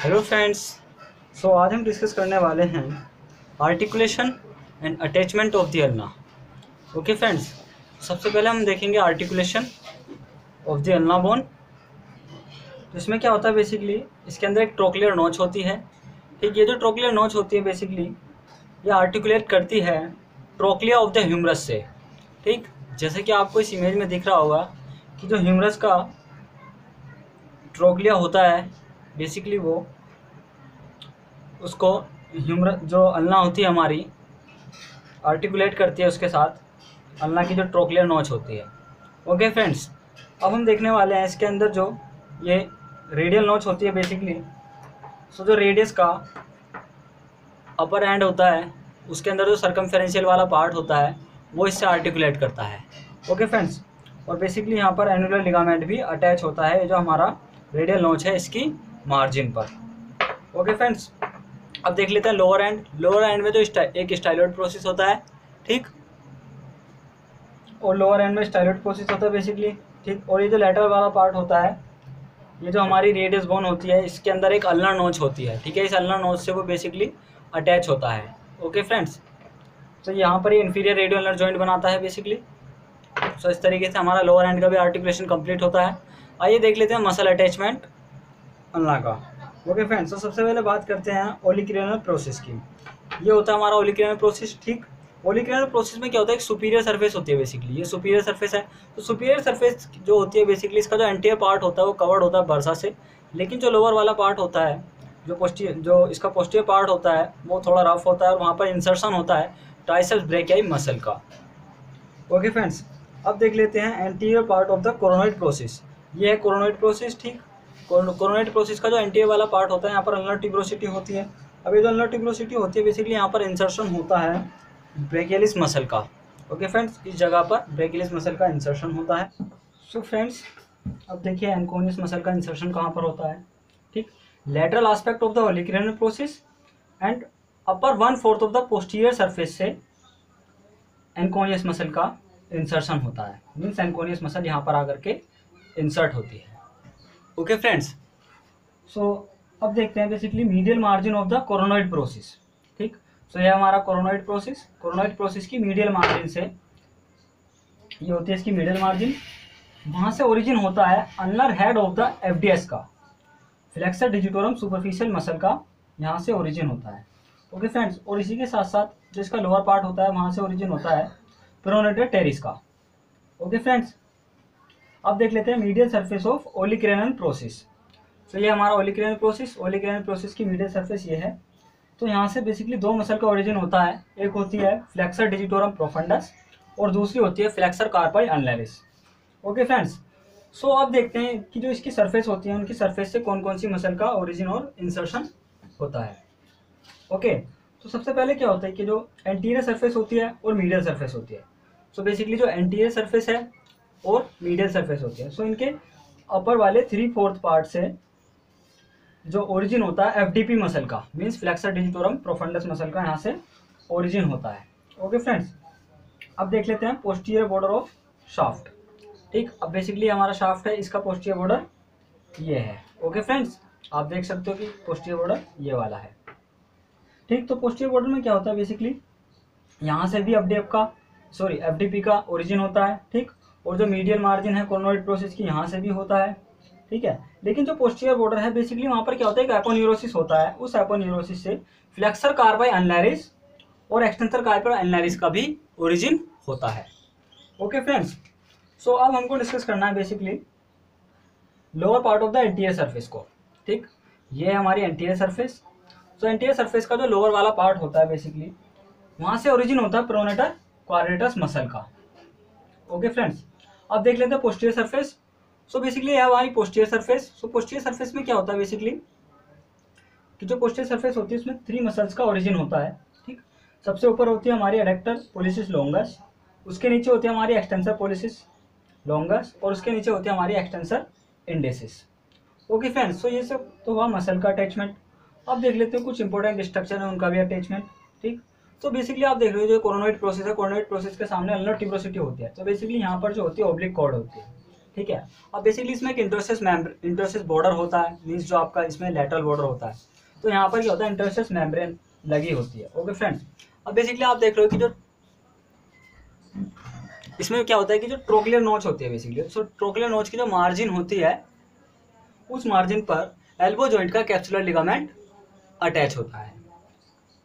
Hello friends. आज हम discuss करने वाले हैं articulation and attachment of the ulna. Okay friends, सबसे पहले हम देखेंगे articulation of the ulna bone. तो इसमें क्या होता है, बेसिकली इसके अंदर एक ट्रोक्लियर नोच होती है। ठीक, ये जो ट्रोक्लियर नोच होती है बेसिकली ये आर्टिकुलेट करती है ट्रोक्लिया ऑफ द ह्यूमरस से। ठीक, जैसे कि आपको इस इमेज में दिख रहा होगा कि जो ह्यूमरस का ट्रोक्लिया होता है बेसिकली वो उसको ह्यूमर जो अल्ना होती है हमारी आर्टिकुलेट करती है उसके साथ अल्ना की जो ट्रोक्लियर नोच होती है। ओके फ्रेंड्स, अब हम देखने वाले हैं इसके अंदर जो ये रेडियल नोच होती है बेसिकली। जो रेडियस का अपर एंड होता है उसके अंदर जो सर्कमफेरेंशियल वाला पार्ट होता है वो इससे आर्टिकुलेट करता है। ओके फ्रेंड्स, और बेसिकली यहाँ पर एनुलर लिगामेंट भी अटैच होता है जो हमारा रेडियल नोच है इसकी मार्जिन पर। ओके फ्रेंड्स, अब देख लेते हैं लोअर एंड। लोअर एंड में तो एक स्टाइलॉइड प्रोसेस होता है। ठीक, और लोअर एंड में स्टाइलॉइड प्रोसेस होता है बेसिकली। ठीक, और ये जो लेटरल वाला पार्ट होता है ये जो हमारी रेडियस बोन होती है इसके अंदर एक अल्नर नोच होती है। ठीक है, इस अल्नर नोच से वो बेसिकली अटैच होता है। ओके फ्रेंड्स, तो यहाँ पर ये इन्फीरियर रेडियो अल्नर जॉइंट बनाता है बेसिकली। इस तरीके से हमारा लोअर एंड का भी आर्टिकुलेशन कंप्लीट होता है। आइए देख लेते हैं मसल अटैचमेंट अल्ना का। ओके फ्रेंड्स, तो सबसे पहले बात करते हैं ओलिक्रेनल प्रोसेस की। ये होता है हमारा ओलिक्रेनल प्रोसेस। ठीक, ओलिक्रेनल प्रोसेस में क्या होता है, एक सुपीरियर सरफेस होती है बेसिकली। ये सुपीरियर सरफेस है। तो सुपीरियर सरफेस जो होती है बेसिकली इसका जो एंटीरियर पार्ट होता है वो कवर्ड होता है बर्सा से। लेकिन जो लोअर वाला पार्ट होता है जो इसका पोस्टीरियर पार्ट होता है वो थोड़ा रफ होता है और वहाँ पर इंसर्शन होता है ट्राइसेप्स ब्रेकियाई मसल का। ओके फ्रेंड्स, अब देख लेते हैं anterior part of the coronoid process. ये है कोरोनॉइड प्रोसेस। ठीक, कोरोनॉइड प्रोसेस का जो एंटीरियर वाला पार्ट होता है यहाँ पर अल्नर ट्यूबरोसिटी होती है। अब ये जो अल्नर ट्यूबरोसिटी होती है बेसिकली यहाँ पर इंसर्शन होता है ब्रेकियलिस मसल का। ओके फ्रेंड्स, इस जगह पर ब्रेकियलिस मसल का इंसर्शन होता है। सो फ्रेंड्स, अब देखिए एंकोनियस मसल का इंसर्शन कहाँ पर होता है। ठीक, lateral aspect of the olecranon process and upper 1/4 of the posterior surface से एंकोनियस मसल का इंसर्शन होता है। मीन्स एंकोनियस मसल यहाँ पर आकर के इंसर्ट होती है। ओके फ्रेंड्स, अब देखते हैं basically medial margin of the coronoid process. ठीक, यह हमारा कोरोनॉइड प्रोसेस की मीडियल मार्जिन से ये होती है इसकी मीडियल मार्जिन। वहाँ से ओरिजिन होता है ulnar head of the FDS का, फ्लेक्सर डिजिटोरम सुपरफिशियल मसल का, यहाँ से ओरिजिन होता है। ओके फ्रेंड्स, और इसी के साथ साथ जो इसका लोअर पार्ट होता है वहाँ से ओरिजिन होता है प्रोनेटर टेरिस का। ओके फ्रेंड्स, अब देख लेते हैं मीडियल सरफेस ऑफ ओलिक्रेनल प्रोसेस। ये हमारा ओलिक्रेनल प्रोसेस की मीडियल सरफेस ये है। तो यहाँ से बेसिकली दो मसल का ओरिजिन होता है। एक होती है फ्लेक्सर डिजिटोरम प्रोफंडस और दूसरी होती है फ्लेक्सर कार्पाई अनलैरिस। ओके फ्रेंड्स, अब देखते हैं कि जो इसकी सरफेस होती है उनकी सरफेस से कौन कौन सी मसल का ओरिजिन और इंसर्शन होता है। ओके, तो सबसे पहले क्या होता है कि जो एंटीरियर सरफेस होती है और मीडियल सरफेस होती है। बेसिकली जो एंटीरियर सरफेस है और मीडियल सरफेस होती है इनके अपर वाले 3/4 पार्ट से जो ओरिजिन होता है एफडीपी मसल का, means flexor digitorum profundis muscle का, यहाँ से ओरिजिन होता है। ओके फ्रेंड्स, अब देख लेते हैं पोस्टीरियर बॉर्डर ऑफ शाफ्ट। ठीक, अब बेसिकली हमारा शाफ्ट है, इसका पोस्टीरियर बॉर्डर ये है। ओके फ्रेंड्स, आप देख सकते हो कि पोस्टीरियर बॉर्डर ये वाला है। ठीक, तो पोस्टीरियर बॉर्डर में क्या होता है बेसिकली यहाँ से भी एफडीपी का ओरिजिन होता है। ठीक, और जो मीडियल मार्जिन है कोरोनॉइड प्रोसेस की यहाँ से भी होता है। ठीक है, लेकिन जो पोस्टीरियर बॉर्डर है बेसिकली वहाँ पर क्या होता है, एक एपोन्यूरोसिस होता है। उस एपोन्यूरोसिस से फ्लेक्सर कार्पाई अनलैरिस और एक्सटेंसर कार्पाई अनलैरिस का भी ओरिजिन होता है। ओके फ्रेंड्स, अब हमको डिस्कस करना है basically lower part of the anterior surface को। ठीक, ये है हमारी एंटीरियर सरफेस। एंटीरियर सरफेस का जो लोअर वाला पार्ट होता है बेसिकली वहाँ से ओरिजिन होता है प्रोनेटर क्वाड्रेटस मसल का। ओके फ्रेंड्स, अब देख लेते हैं पोस्टीरियर सरफेस। बेसिकली यह हमारी पोस्टीरियर सरफेस। पोस्टीरियर सरफेस में क्या होता है बेसिकली कि जो पोस्टीरियर सरफेस होती है उसमें 3 मसल्स का ओरिजिन होता है। ठीक, सबसे ऊपर होती है हमारी एडेक्टर पोलिसिस लॉन्गस, उसके नीचे होती है हमारी एक्सटेंसर पोलिसिस लॉन्गस और उसके नीचे होती है हमारी एक्सटेंसर इंडेसिस। ओके फ्रेंड्स, ये सब तो हुआ मसल का अटैचमेंट। अब देख लेते हैं कुछ इंपॉर्टेंट स्ट्रक्चर है उनका भी अटैचमेंट। ठीक, बेसिकली आप देख रहे हो जो कोरोनॉइड प्रोसेस है, कोरोनॉइड प्रोसेस के सामने अल्नर ट्यूबरोसिटी होती है। बेसिकली यहाँ पर जो होती है ओब्लिक कॉर्ड होती है। ठीक है। अब बेसिकली इसमें एक इंटरस्टेस बॉर्डर होता है, मीन्स जो आपका इसमें लेटरल बॉर्डर होता है। तो यहाँ पर क्या होता है, इंटरस्टेस मेम्ब्रेन लगी होती है। ओके फ्रेंड्स, अब बेसिकली आप देख रहे हो कि जो इसमें क्या होता है कि जो ट्रोक्लियर नोच होती है बेसिकली, सो ट्रोक्लियर नोच की जो मार्जिन होती है उस मार्जिन पर एल्बो जॉइंट का कैप्सुलर लिगामेंट अटैच होता है।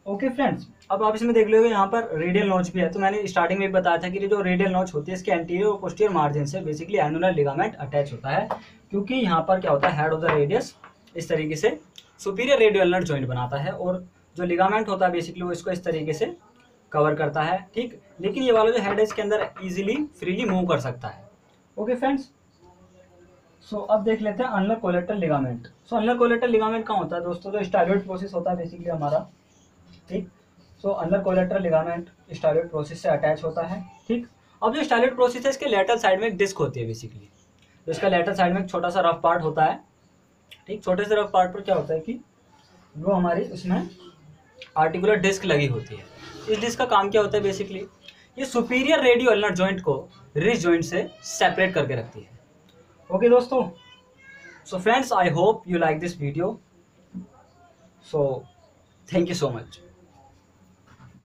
ओके फ्रेंड्स, अब आप इसमें देख लो यहाँ पर रेडियल नोच भी है। तो मैंने स्टार्टिंग में बताया था कि जो रेडियल नोच होती है इसके एंटीरियर और पोस्टीरियर मार्जिन से बेसिकली एनुलर लिगामेंट अटैच होता है, क्योंकि यहाँ पर क्या होता है, हेड ऑफ द रेडियस इस तरीके से सुपीरियर रेडियो अल्नर जॉइंट बनाता है और जो लिगामेंट होता है बेसिकली वो इसको इस तरीके से कवर करता है। ठीक, लेकिन ये वाला जो हेड है इसके अंदर इजीली फ्रीली मूव कर सकता है। ओके फ्रेंड्स, सो अब देख लेते हैं अल्नर कोलेटरल लिगामेंट। सो अल्नर कोलेटरल लिगामेंट कहाँ होता है दोस्तों, जो स्टाइलॉइड प्रोसेस होता है बेसिकली हमारा। ठीक, so ulnar collateral ligament styloid process से अटैच होता है। ठीक, अब जो स्टाइलॉइड प्रोसेस है इसके लेटरल साइड में एक डिस्क होती है बेसिकली, तो इसका लेटरल साइड में एक छोटा सा रफ पार्ट होता है। ठीक, छोटे से रफ पार्ट पर क्या होता है कि जो हमारी उसमें आर्टिकुलर डिस्क लगी होती है। इस डिस्क का काम क्या होता है बेसिकली, ये सुपीरियर रेडियो अल्नर जॉइंट को रिज जॉइंट से सेपरेट करके रखती है। ओके दोस्तों, so friends, I hope you like this video, so thank you so much.